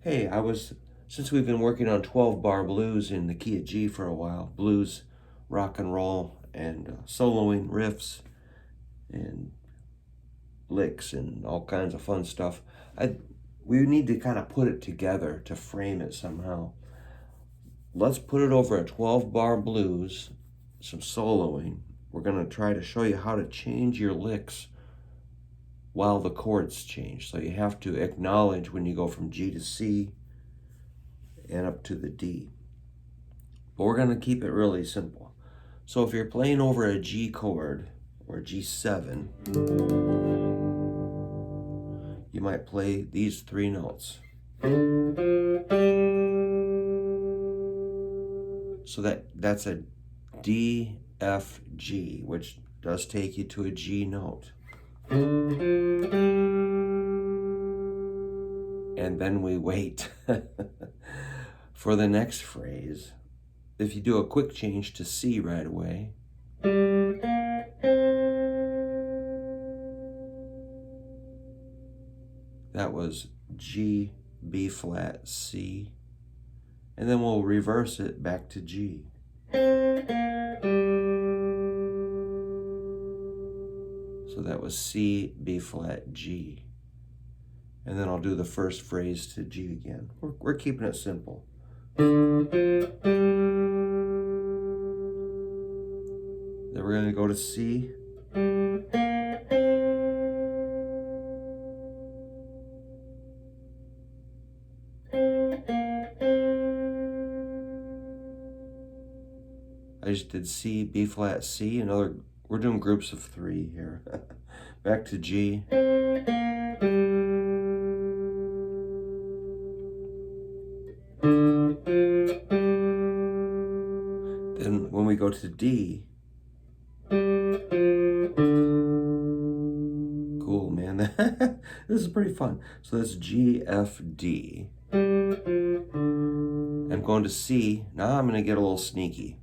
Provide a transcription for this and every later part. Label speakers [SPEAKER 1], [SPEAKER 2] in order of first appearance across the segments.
[SPEAKER 1] Hey, since we've been working on 12 bar blues in the key of G for a while, blues, rock and roll, and soloing riffs and licks and all kinds of fun stuff, we need to kind of put it together to frame it somehow. Let's put it over a 12 bar blues, some soloing. We're going to try to show you how to change your licks while the chords change. So you have to acknowledge when you go from G to C and up to the D. But we're going to keep it really simple. So if you're playing over a G chord or G7, you might play these three notes. So that's a D, F, G, which does take you to a G note. And then we wait for the next phrase. If you do a quick change to C right away, that was G, B flat, C, and then we'll reverse it back to G. So that was C, B flat, G. And then I'll do the first phrase to G again. We're keeping it simple. Then we're going to go to C. I just did C, B flat, C. We're doing groups of three here. Back to G. Then when we go to D, cool, man. This is pretty fun. So that's G, F, D. I'm going to C. Now I'm going to get a little sneaky.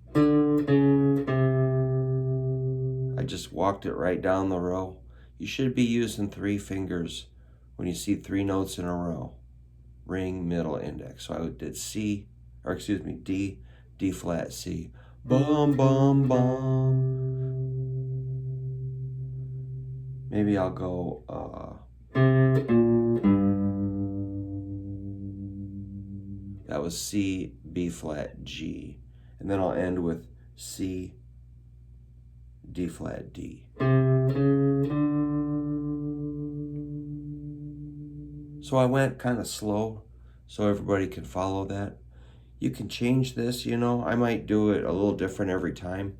[SPEAKER 1] I just walked it right down the row. You should be using three fingers when you see three notes in a row. Ring, middle, index. So I did D, D flat, C. Bum, bum, bum. Maybe I'll go, that was C, B flat, G. And then I'll end with C, D flat, D. So I went kind of slow so everybody can follow that. You can change this, I might do it a little different every time.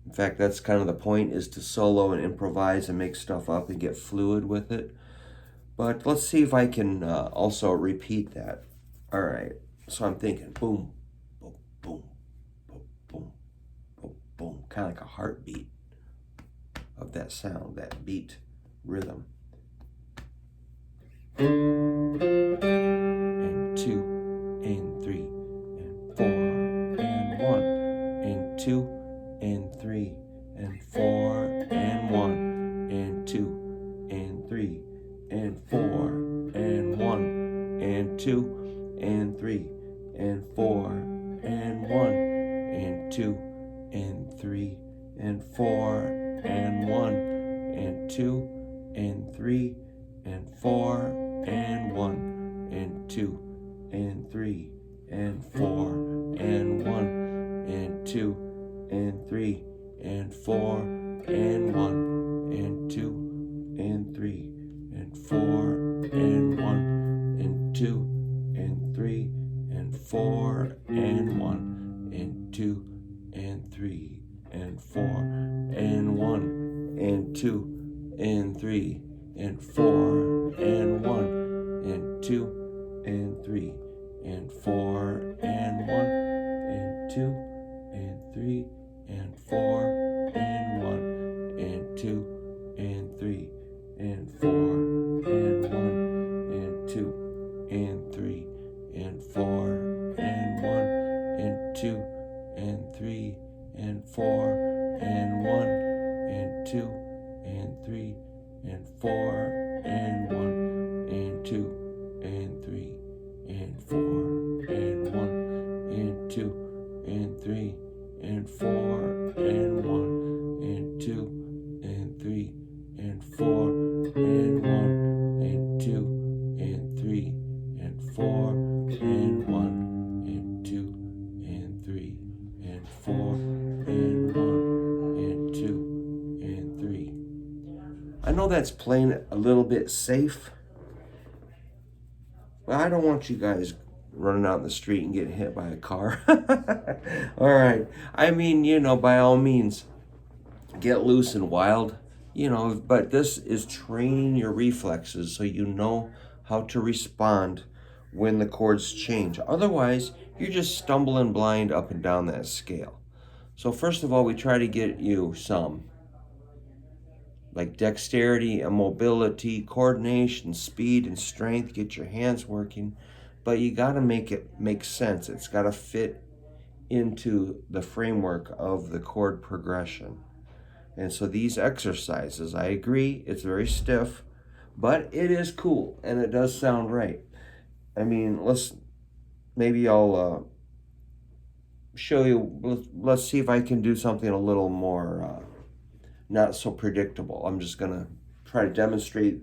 [SPEAKER 1] In fact, that's kind of the point, is to solo and improvise and make stuff up and get fluid with it. But let's see if I can also repeat that. All right, so I'm thinking boom, boom, boom, boom, boom, boom, boom, kind of like a heartbeat of that sound, that beat rhythm. And 2 and 3 and 4 and 1 and 2 and 3 and 4 and 1 and 2 and 3 and 4 and 1 and 2 and 3 and 4 and 1 and 2 and 3 and 4 and 1 and 2 and 3 and 4 and 1 and 2 and 3 and 4 and 1 and 2 and 3 and 4 and 1 and 2 and 3 and 4 and 1 and 2 and 3 and 4 and 1 and 2 and 3 and 4 and 1 and 2 and 3 and 4 and 1 and 2 and 3 and 4 and 1 and 2 and 3 and 4 and 1 and 2 and 3 and 4 and 1 and 2 and 3 and 4 and 1 and 2 and 3 and 4 and 1 and 2 and 3 and 4 and 1 and 2 and 3 and 4 and 1 and 2 and 3 and 4 and 1 and 2 and 3 and 4 and 1 and 2 and 3 and 4 and 1 and 2 and 3 and 4 and 1 and 2 and 3. I know that's playing a little bit safe, but I don't want you guys running out in the street and getting hit by a car. All right. I mean, by all means, get loose and wild, but this is training your reflexes so you know how to respond when the chords change. Otherwise, you're just stumbling blind up and down that scale. So first of all, we try to get you some like dexterity and mobility, coordination, speed and strength, get your hands working, but you got to make it make sense. It's got to fit into the framework of the chord progression. And so these exercises, I agree, it's very stiff, but it is cool and it does sound right. I mean, maybe I'll show you, let's see if I can do something a little more not so predictable. I'm just gonna try to demonstrate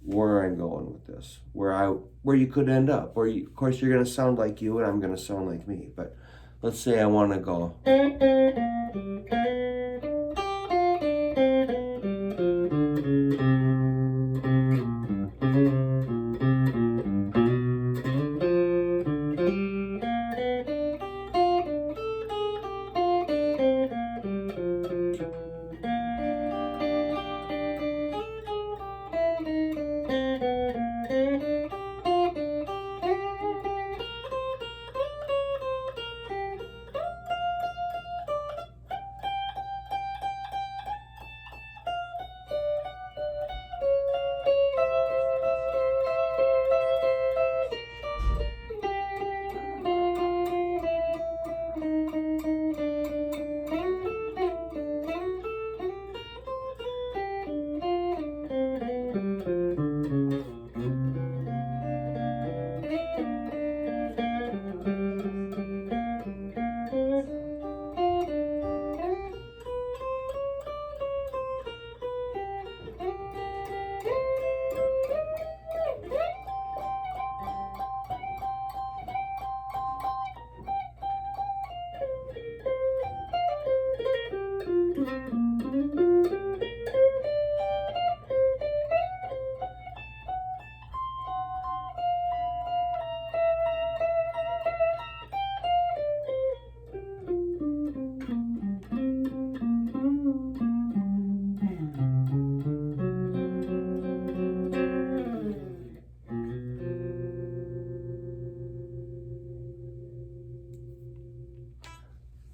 [SPEAKER 1] where I'm going with this, where you could end up, of course you're gonna sound like you and I'm gonna sound like me, but let's say I want to go.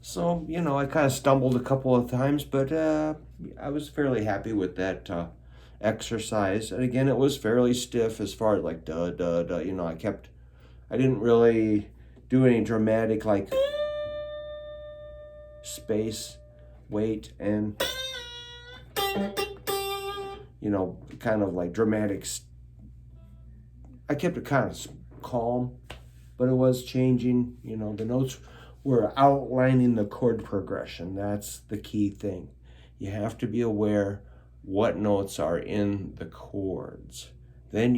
[SPEAKER 1] So, I kind of stumbled a couple of times, but I was fairly happy with that exercise. And again, it was fairly stiff as far as like duh, duh, duh. I didn't really do any dramatic like space, weight, and, kind of like dramatic. I kept it kind of calm, but it was changing, the notes were outlining the chord progression. That's the key thing. You have to be aware what notes are in the chords. Then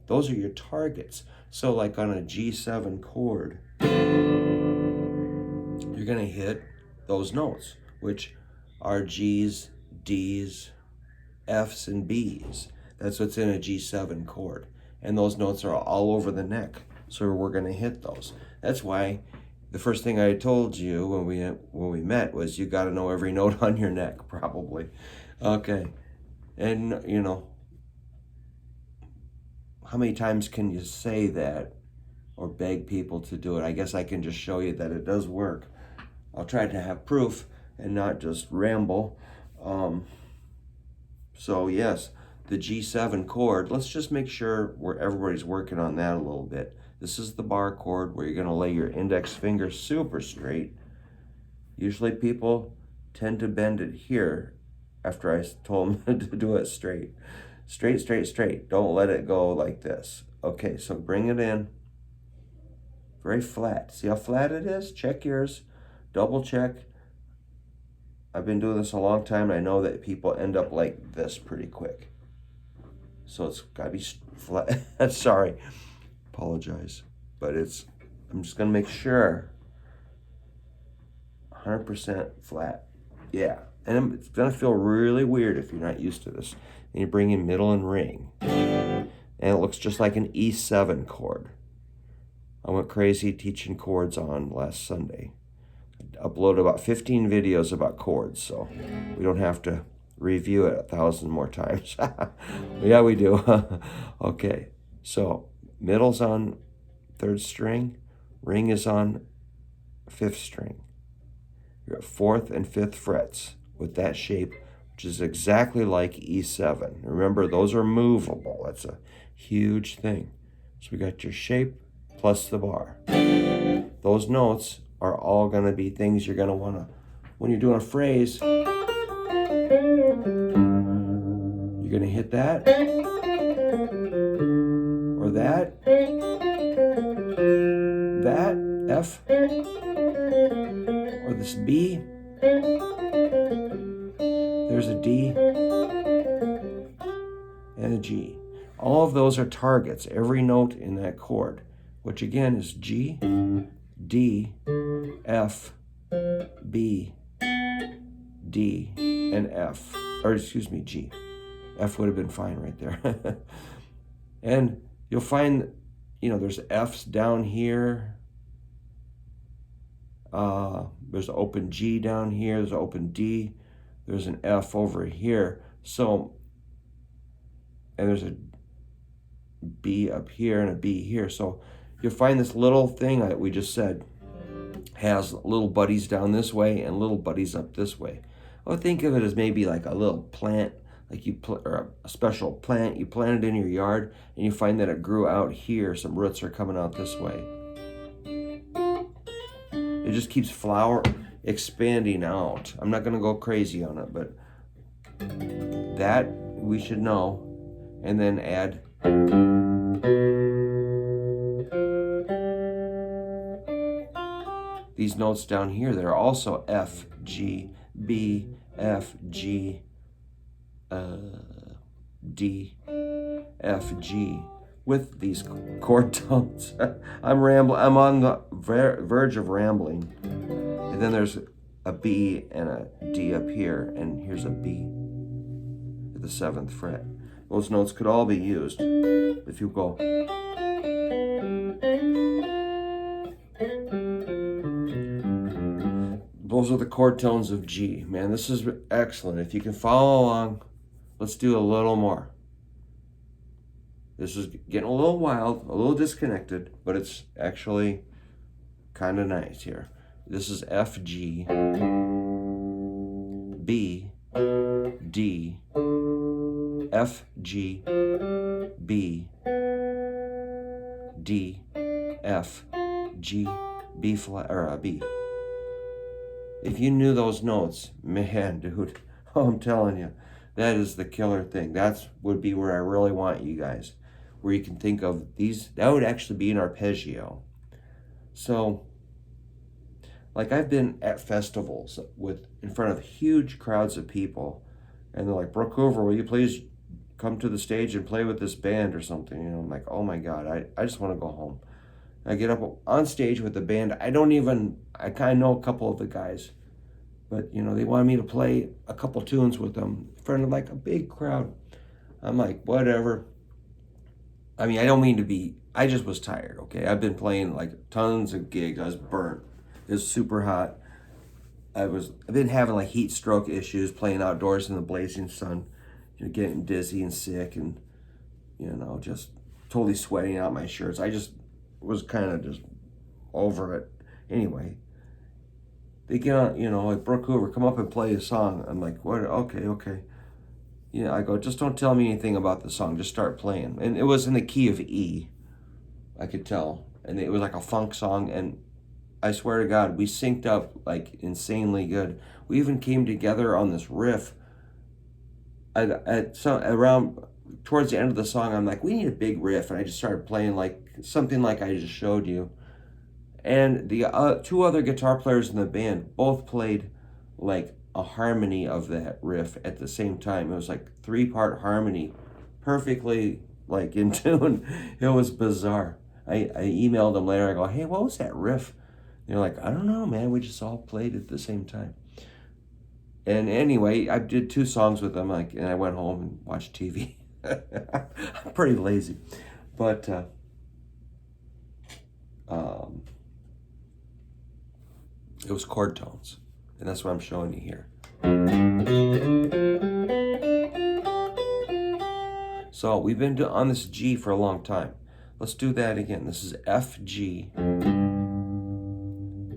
[SPEAKER 1] those are your targets. So like on a G7 chord, you're gonna hit those notes, which are G's, D's, F's, and B's. That's what's in a G7 chord. And those notes are all over the neck. So we're gonna hit those. That's why the first thing I told you when we met was you got to know every note on your neck, probably. Okay. And, how many times can you say that or beg people to do it? I guess I can just show you that it does work. I'll try to have proof and not just ramble. So yes, the G7 chord, let's just make sure everybody's working on that a little bit. This is the bar chord where you're going to lay your index finger super straight. Usually people tend to bend it here after I told them to do it straight. Straight, straight, straight. Don't let it go like this. Okay, so bring it in. Very flat. See how flat it is? Check yours. Double check. I've been doing this a long time, and I know that people end up like this pretty quick. So it's got to be flat. Sorry. Apologize. But I'm just going to make sure 100% flat. Yeah. And it's going to feel really weird if you're not used to this. And you bring in middle and ring. And it looks just like an E7 chord. I went crazy teaching chords on last Sunday. I uploaded about 15 videos about chords, so we don't have to review it 1,000 more times. Yeah, we do. Okay, so middle's on 3rd string, ring is on 5th string. You're at 4th and 5th frets with that shape, which is exactly like E7. Remember, those are movable. That's a huge thing. So we got your shape plus the bar. Those notes are all going to be things you're going to want to, when you're doing a phrase, you're going to hit that, or that, F, or this B, there's a D, and a G. All of those are targets, every note in that chord, which again is G, D, F, B, D, and F. Or excuse me, G. F would have been fine right there. And you'll find, there's F's down here. There's an open G down here. There's an open D. There's an F over here. So, and there's a B up here and a B here. So you'll find this little thing that we just said has little buddies down this way and little buddies up this way. I would think of it as maybe like a little plant, like or a special plant you planted in your yard, and you find that it grew out here. Some roots are coming out this way. It just keeps expanding out. I'm not going to go crazy on it, but that we should know. And then add these notes down here that are also F, G, B, F, G, D, F, G, with these chord tones. I'm on the verge of rambling. And then there's a B and a D up here, and here's a B at the 7th fret. Those notes could all be used. If you go, those are the chord tones of G. Man, this is excellent. If you can follow along, let's do a little more. This is getting a little wild, a little disconnected, but it's actually kind of nice here. This is F, G, B, D, F, G, B, D, F, G, B flat, or a B. If you knew those notes, man, dude, I'm telling you, that is the killer thing. That would be where I really want you guys, where you can think of these. That would actually be an arpeggio. So, like, I've been at festivals in front of huge crowds of people, and they're like, Brook Hoover, will you please come to the stage and play with this band or something? I'm like, oh my God, I just want to go home. I get up on stage with the band. I kind of know a couple of the guys, but they wanted me to play a couple tunes with them in front of like a big crowd. I'm like, whatever. I mean, I don't mean to be, I just was tired, okay? I've been playing like tons of gigs. I was burnt. It was super hot. I've been having like heat stroke issues playing outdoors in the blazing sun, getting dizzy and sick, and just totally sweating out my shirts. I just was kind of just over it. Anyway, they get on, like, Brook Hoover, come up and play a song. I'm like, what? Okay. I go, just don't tell me anything about the song. Just start playing. And it was in the key of E, I could tell. And it was like a funk song. And I swear to God, we synced up like insanely good. We even came together on this riff. Around towards the end of the song, I'm like, we need a big riff. And I just started playing like something like I just showed you. And the two other guitar players in the band both played like a harmony of that riff at the same time. It was like 3-part harmony, perfectly like in tune. It was bizarre. I emailed them later. I go, hey, what was that riff? They're like, I don't know, man. We just all played at the same time. And anyway, I did 2 songs with them, like, and I went home and watched TV. I'm pretty lazy, but it was chord tones, and that's what I'm showing you here. So we've been on this G for a long time. Let's do that again. This is F, G,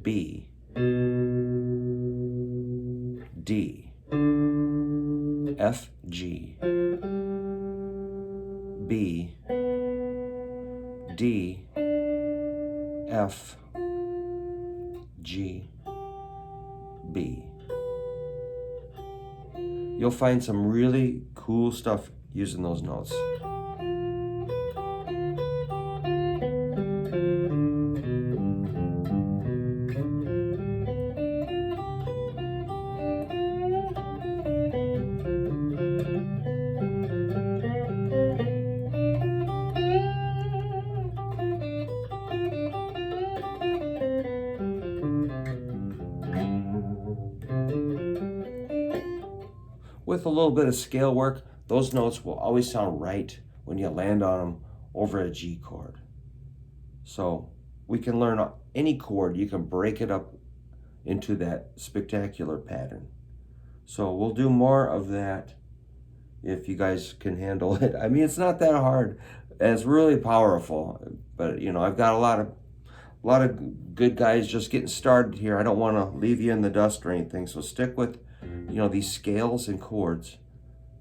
[SPEAKER 1] B, D, F, G, B, D, F, G, B. You'll find some really cool stuff using those notes. With a little bit of scale work, those notes will always sound right when you land on them over a G chord. So we can learn any chord, you can break it up into that spectacular pattern. So we'll do more of that if you guys can handle it. I mean, it's not that hard, and it's really powerful, but you know, I've got a lot of good guys just getting started here. I don't want to leave you in the dust or anything, so stick with, you know, these scales and chords,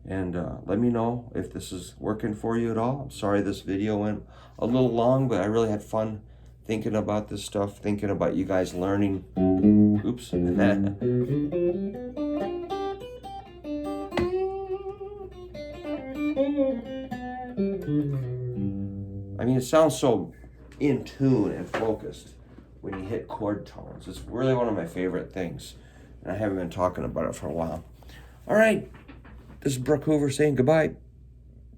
[SPEAKER 1] and let me know if this is working for you at all. I'm sorry this video went a little long, but I really had fun thinking about this stuff, thinking about you guys learning. Oops. I mean, it sounds so in tune and focused when you hit chord tones. It's really one of my favorite things, and I haven't been talking about it for a while. All right, this is Brook Hoover saying goodbye.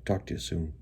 [SPEAKER 1] Talk to you soon.